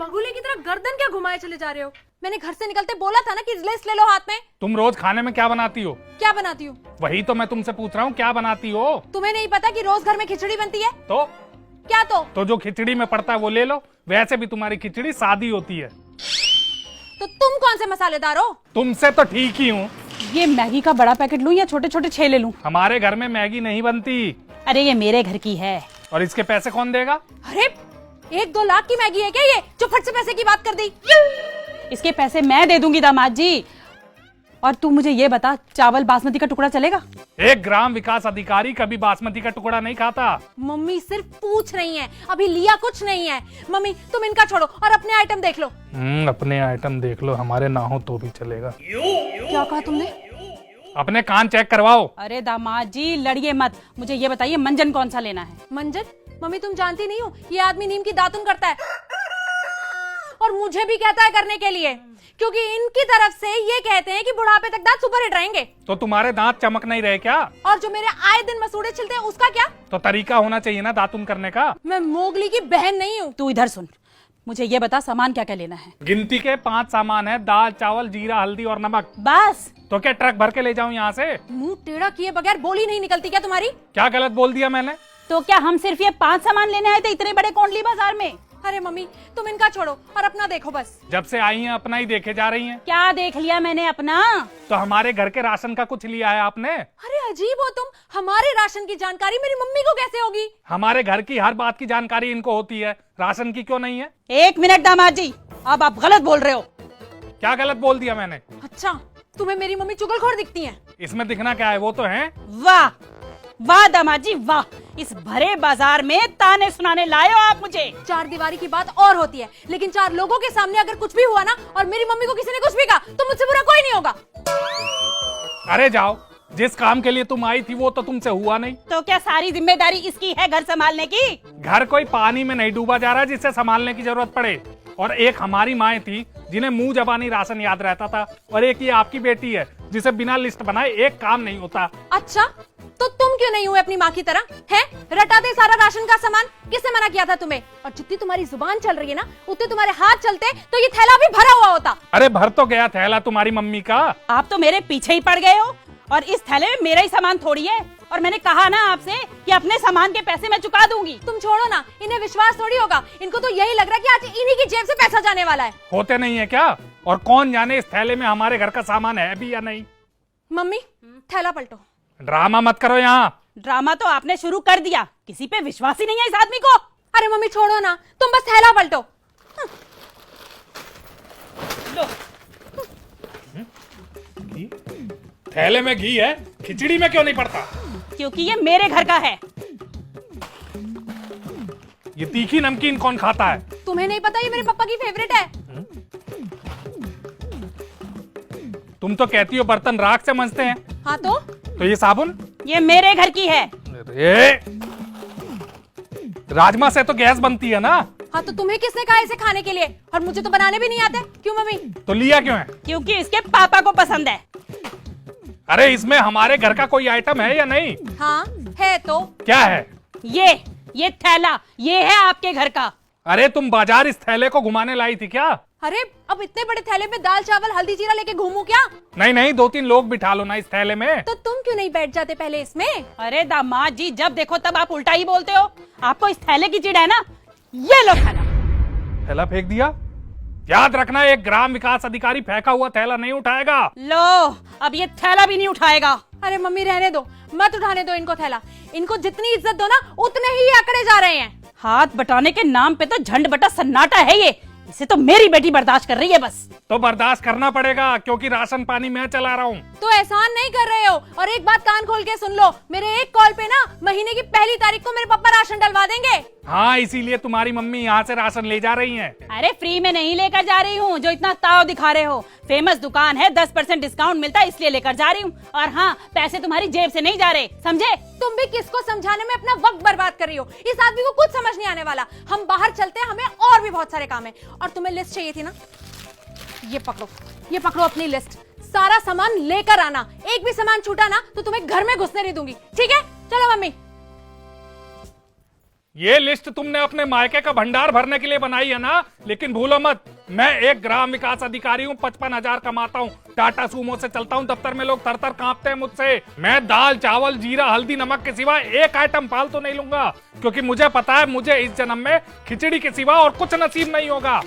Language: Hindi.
बगुले की तरह गर्दन क्या घुमाए चले जा रहे हो? मैंने घर से निकलते बोला था ना कि लिस्ट ले लो हाथ में। तुम रोज खाने में क्या बनाती हो? क्या बनाती हूँ? वही तो मैं तुमसे पूछ रहा हूँ, क्या बनाती हो? तुम्हें नहीं पता कि रोज घर में खिचड़ी बनती है? तो क्या तो जो खिचड़ी में पड़ता है वो ले लो। वैसे भी तुम्हारी खिचड़ी सादी होती है। तो तुम कौन से मसालेदार हो? तुमसे तो ठीक ही हूँ। ये मैगी का बड़ा पैकेट लूं या छोटे छोटे 6 ले लूं? हमारे घर में मैगी नहीं बनती। अरे ये मेरे घर की है। और इसके पैसे कौन देगा? अरे 1-2 लाख की मैगी है क्या ये, जो फट से पैसे की बात कर दी? इसके पैसे मैं दे दूंगी दामाद जी। और तू मुझे ये बता, चावल बासमती का टुकड़ा चलेगा? 1 ग्राम विकास अधिकारी कभी बासमती का टुकड़ा नहीं खाता। मम्मी सिर्फ पूछ रही हैं, अभी लिया कुछ नहीं है। मम्मी तुम इनका छोड़ो और अपने आइटम देख लो। अपने आइटम देख लो, हमारे ना हो तो भी चलेगा। क्या कहा तुमने? अपने कान चेक करवाओ। अरे दामाद जी लड़िए मत, मुझे ये बताइए मंजन कौन सा लेना है? मंजन? मम्मी तुम जानती नहीं हो, ये आदमी नीम की दातुन करता है और मुझे भी कहता है करने के लिए, क्योंकि इनकी तरफ से ये कहते हैं कि बुढ़ापे तक दांत सुपर हिट रहेंगे। तो तुम्हारे दांत चमक नहीं रहे क्या? और जो मेरे आए दिन मसूड़े छिलते हैं उसका क्या? तो तरीका होना चाहिए ना दातुन करने का। मैं मोगली की बहन नहीं हूँ। तू इधर सुन, मुझे ये बता सामान क्या क्या लेना है? गिनती के 5 सामान है, दाल चावल जीरा हल्दी और नमक। बस? तो क्या ट्रक भर के ले जाऊं यहाँ से? मुंह टेढ़ा किए बगैर बोली नहीं निकलती क्या तुम्हारी? क्या गलत बोल दिया मैंने? तो क्या हम सिर्फ ये 5 सामान लेने आए थे इतने बड़े कोंडली बाजार में? अरे मम्मी तुम इनका छोड़ो और अपना देखो बस। जब से आई हैं अपना ही देखे जा रही हैं। क्या देख लिया मैंने अपना? तो हमारे घर के राशन का कुछ लिया है आपने? अरे अजीब हो तुम, हमारे राशन की जानकारी मेरी मम्मी को कैसे होगी? हमारे घर की हर बात की जानकारी इनको होती है, राशन की क्यों नहीं है? 1 मिनट दामाद जी, अब आप गलत बोल रहे हो। क्या गलत बोल दिया मैंने? अच्छा तुम्हें मेरी मम्मी चुगलखोर दिखती है? इसमें दिखना क्या है, वो तो है। वाह वाह दामाद जी वाह, इस भरे बाजार में ताने सुनाने लाए हो आप मुझे। 4 दीवारी की बात और होती है, लेकिन 4 लोगों के सामने अगर कुछ भी हुआ ना और मेरी मम्मी को किसी ने कुछ भी कहा तो मुझसे बुरा कोई नहीं होगा। अरे जाओ, जिस काम के लिए तुम आई थी वो तो तुमसे हुआ नहीं। तो क्या सारी जिम्मेदारी इसकी है घर संभालने की? घर कोई पानी में नहीं डूबा जा रहा जिससे संभालने की जरूरत पड़े। और एक हमारी माएँ थी जिन्हें मुंह जबानी राशन याद रहता था, और एक ये आपकी बेटी है जिसे बिना लिस्ट बनाए एक काम नहीं होता। अच्छा तो तुम क्यों नहीं हुए अपनी माँ की तरह? हैं रटा दे सारा राशन का सामान, किसने मना किया था तुम्हें? और जितनी तुम्हारी जुबान चल रही है ना उतने तुम्हारे हाथ चलते तो ये थैला भी भरा हुआ होता। अरे भर तो गया थैला तुम्हारी मम्मी का। आप तो मेरे पीछे ही पड़ गए हो, और इस थैले में मेरा ही सामान थोड़ी है। और मैंने कहा ना आपसे कि अपने सामान के पैसे मैं चुका दूंगी। तुम छोड़ो ना, इन्हें विश्वास थोड़ी होगा, इनको तो यही लग रहा है कि आज इन्हीं की जेब से पैसा जाने वाला है। होते नहीं है क्या? और कौन जाने इस थैले में हमारे घर का सामान है भी या नहीं। मम्मी थैला पलटो। ड्रामा मत करो यहाँ। ड्रामा तो आपने शुरू कर दिया, किसी पे विश्वास ही नहीं है इस आदमी को। अरे मम्मी छोड़ो ना, तुम बस थैला पलटो। लो। थैले में घी है, खिचड़ी में क्यों नहीं पड़ता? क्योंकि ये मेरे घर का है। ये तीखी नमकीन कौन खाता है? तुम्हें नहीं पता ये मेरे पापा की फेवरेट है। तुम तो कहती हो बर्तन राख से मंजते हैं। हाँ तो ये साबुन? ये मेरे घर की है। अरे राजमा से तो गैस बनती है ना। हाँ तो तुम्हें किसने कहा इसे खाने के लिए? और मुझे तो बनाने भी नहीं आते। क्यों मम्मी? तो लिया क्यों है? क्योंकि इसके पापा को पसंद है। अरे इसमें हमारे घर का कोई आइटम है या नहीं? हाँ है तो। क्या है? ये थैला, ये है आपके घर का। अरे तुम बाजार इस थैले को घुमाने लाई थी क्या? अरे अब इतने बड़े थैले में दाल चावल हल्दी जीरा लेके घूमू क्या? नहीं नहीं, 2-3 लोग बिठा लो ना इस थैले में। तो तुम क्यों नहीं बैठ जाते पहले इसमें? अरे दामाद जी, जब देखो तब आप उल्टा ही बोलते हो। आपको इस थैले की चिढ़ है ना? ये लो थैला। थैला फेंक दिया? याद रखना, 1 ग्राम विकास अधिकारी फेंका हुआ थैला नहीं उठाएगा। लो, अब ये थैला भी नहीं उठाएगा। अरे मम्मी रहने दो, मत उठाने दो इनको थैला। इनको जितनी इज्जत दो ना उतने ही अकड़े जा रहे हैं। हाथ बटाने के नाम पे तो झंड बटा सन्नाटा है ये। इसे तो मेरी बेटी बर्दाश्त कर रही है बस। तो बर्दाश्त करना पड़ेगा, क्योंकि राशन पानी मैं चला रहा हूँ। तो एहसान नहीं कर रहे हो। और एक बात कान खोल के सुन लो, मेरे एक कॉल पे ना महीने की पहली तारीख को मेरे पापा राशन डलवा देंगे। हाँ, इसीलिए तुम्हारी मम्मी यहाँ से राशन ले जा रही हैं। अरे फ्री में नहीं लेकर जा रही हूँ, जो इतना ताव दिखा रहे हो। फेमस दुकान है, 10% डिस्काउंट मिलता है, इसलिए लेकर जा रही हूँ। और हाँ, पैसे तुम्हारी जेब से नहीं जा रहे, समझे? तुम भी किसको समझाने में अपना वक्त बर्बाद कर रही हो? इस आदमी को कुछ समझ नहीं आने वाला। हम बाहर चलते हैं, हमें और भी बहुत सारे काम है। और तुम्हें लिस्ट चाहिए थी ना, ये पकड़ो अपनी लिस्ट। सारा सामान लेकर आना, एक भी सामान छूटा ना तो तुम्हें घर में घुसने नहीं दूंगी, ठीक है? चलो मम्मी। ये लिस्ट तुमने अपने मायके का भंडार भरने के लिए बनाई है ना, लेकिन भूलो मत मैं एक ग्राम विकास अधिकारी हूँ, 55,000 कमाता हूँ, टाटा सूमो से चलता हूँ, दफ्तर में लोग थर थर कांपते हैं मुझसे। मैं दाल चावल जीरा हल्दी नमक के सिवा एक आइटम फालतू नहीं लूंगा, क्योंकि मुझे पता है मुझे इस जन्म में खिचड़ी के सिवा और कुछ नसीब नहीं होगा।